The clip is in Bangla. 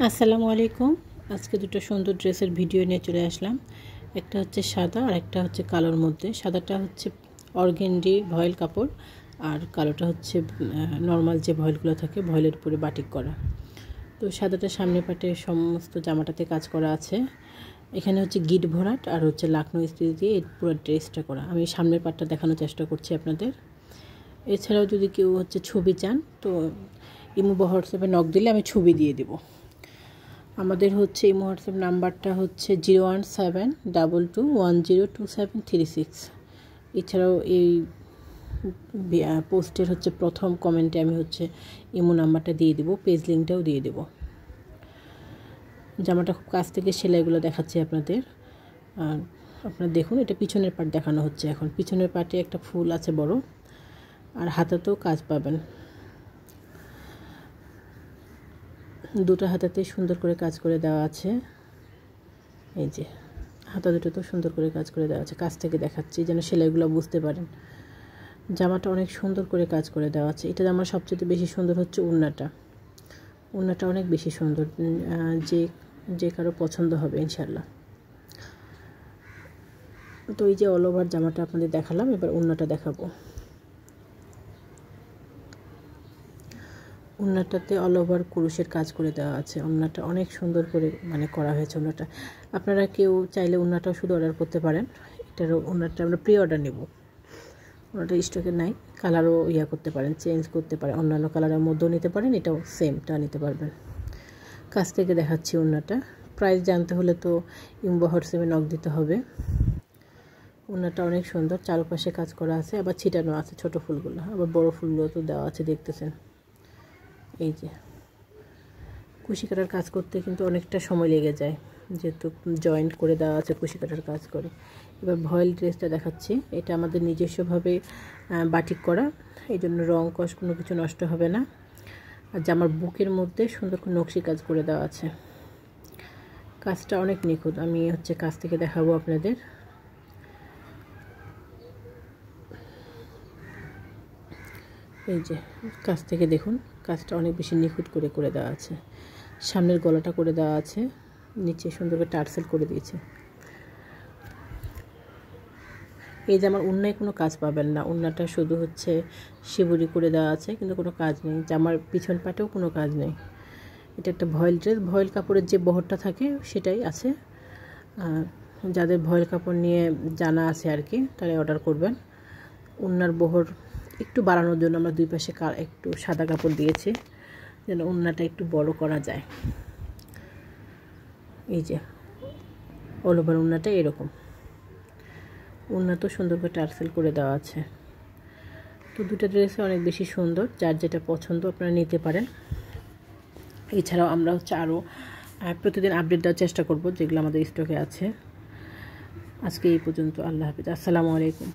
আসসালামু আলাইকুম। আজকে দুটো সুন্দর ড্রেসের ভিডিও নিয়ে চলে আসলাম। একটা হচ্ছে সাদা আর একটা হচ্ছে কালোর মধ্যে। সাদাটা হচ্ছে অর্গেন্ডি ভয়েল কাপড় আর কালোটা হচ্ছে নর্মাল যে ভয়েলগুলো থাকে ভয়েলের উপরে বাটিক করা। তো সাদাটা সামনে পাটে সমস্ত জামাটাতে কাজ করা আছে। এখানে হচ্ছে গিট ভরাট আর হচ্ছে লাকনো স্টিচ দিয়ে এই পুরো ড্রেসটা করা। আমি সামনের পাটটা দেখানোর চেষ্টা করছি আপনাদের। এছাড়াও যদি কেউ হচ্ছে ছবি চান তো ইমো বা হোয়াটসঅ্যাপে নক দিলে আমি ছবি দিয়ে দেব। আমাদের হচ্ছে ইমো হোয়াটসঅ্যাপ নাম্বারটা হচ্ছে 01722102736। এছাড়াও এই পোস্টের হচ্ছে প্রথম কমেন্টে আমি হচ্ছে ইমো নাম্বারটা দিয়ে দেবো, পেজ লিঙ্কটাও দিয়ে দেবো। জামাটা খুব কাছ থেকে সেলাইগুলো দেখাচ্ছি আপনাদের। আর আপনারা দেখুন, এটা পিছনের পার্ট দেখানো হচ্ছে। এখন পিছনের পার্টে একটা ফুল আছে বড়, আর হাতাতেও কাজ পাবেন। দুটো হাতাতে সুন্দর করে কাজ করে দেওয়া আছে। এই যে হাতা দুটোতেও সুন্দর করে কাজ করে দেওয়া আছে। কাছ থেকে দেখাচ্ছি যেন সেলাইগুলো বুঝতে পারেন। জামাটা অনেক সুন্দর করে কাজ করে দেওয়া আছে। এটা আমার সবচেয়ে বেশি সুন্দর হচ্ছে ওড়নাটা। ওড়নাটা অনেক বেশি সুন্দর, যে কারো পছন্দ হবে ইনশাল্লাহ। তো এই যে অল ওভার জামাটা আপনাদের দেখালাম, এবার ওড়নাটা দেখাবো। ওড়নাটাতে অল ওভার কুরুশের কাজ করে দেওয়া আছে। ওড়নাটা অনেক সুন্দর করে করা হয়েছে। ওড়নাটা আপনারা কেউ চাইলে ওড়নাটাও শুধু অর্ডার করতে পারেন। এটার ওড়নাটা আমরা প্রি অর্ডার নেব। ওড়নাটা স্টকে নাই, কালারও করতে পারেন, চেঞ্জ করতে পারেন, অন্যান্য কালারের মধ্যেও নিতে পারেন, এটাও সেমটা নিতে পারবেন। কাছ থেকে দেখাচ্ছি ওড়নাটা। প্রাইস জানতে হলে তো ইমো হোয়াটসঅ্যাপে নক দিতে হবে। ওড়নাটা অনেক সুন্দর, চারপাশে কাজ করা আছে, আবার ছিটানো আছে ছোট ফুলগুলো, আবার বড় ফুলগুলো তো দেওয়া আছে, দেখতেছেন। এই যে কুশি কাটার কাজ করতে কিন্তু অনেকটা সময় লেগে যায়, যেহেতু জয়েন্ট করে দেওয়া আছে কুশি কাটার কাজ করে। এবার ভয়েল ড্রেসটা দেখাচ্ছি। এটা আমাদের নিজস্বভাবে বাটিক করা, এই জন্য রং কষ কোনো কিছু নষ্ট হবে না। আর জামার বুকের মধ্যে সুন্দর করে নকশি কাজ করে দেওয়া আছে। কাজটা অনেক নিখুঁত। আমি হচ্ছে কাছ থেকে দেখাবো আপনাদের। এই যে কাছ থেকে দেখুন, কাজটা অনেক বেশি নিখুঁত করে করে দেওয়া আছে। সামনের গলাটা করে দেওয়া আছে, নিচে সুন্দর করে টার্সেল করে দিয়েছে। এই জামার ওড়নায় কোনো কাজ পাবেন না। ওড়নাটা শুধু হচ্ছে শিবুরি করে দেওয়া আছে, কিন্তু কোনো কাজ নেই। জামার পিছন পাটেও কোনো কাজ নেই। এটা একটা ভয়েল ড্রেস। ভয়েল কাপড়ের যে বহরটা থাকে সেটাই আছে। যাদের ভয়েল কাপড় নিয়ে জানা আছে আর কি, তারা অর্ডার করবেন। ওড়নার বহর একটু বাড়ানোর জন্য আমরা দুই পাশে একটু সাদা কাপড় দিয়েছি, যেন ওড়নাটা একটু বড় করা যায়। এই যে অল ওভার ওড়নাটা এরকম। ওড়না তো সুন্দর করে টার্সেল করে দেওয়া আছে। তো দুটো ড্রেসে অনেক বেশি সুন্দর, যার যেটা পছন্দ আপনারা নিতে পারেন। এছাড়াও আমরা হচ্ছে আরও প্রতিদিন আপডেট দেওয়ার চেষ্টা করব যেগুলো আমাদের স্টকে আছে। আজকে এই পর্যন্ত। আল্লাহ হাফিজ। আসসালামু আলাইকুম।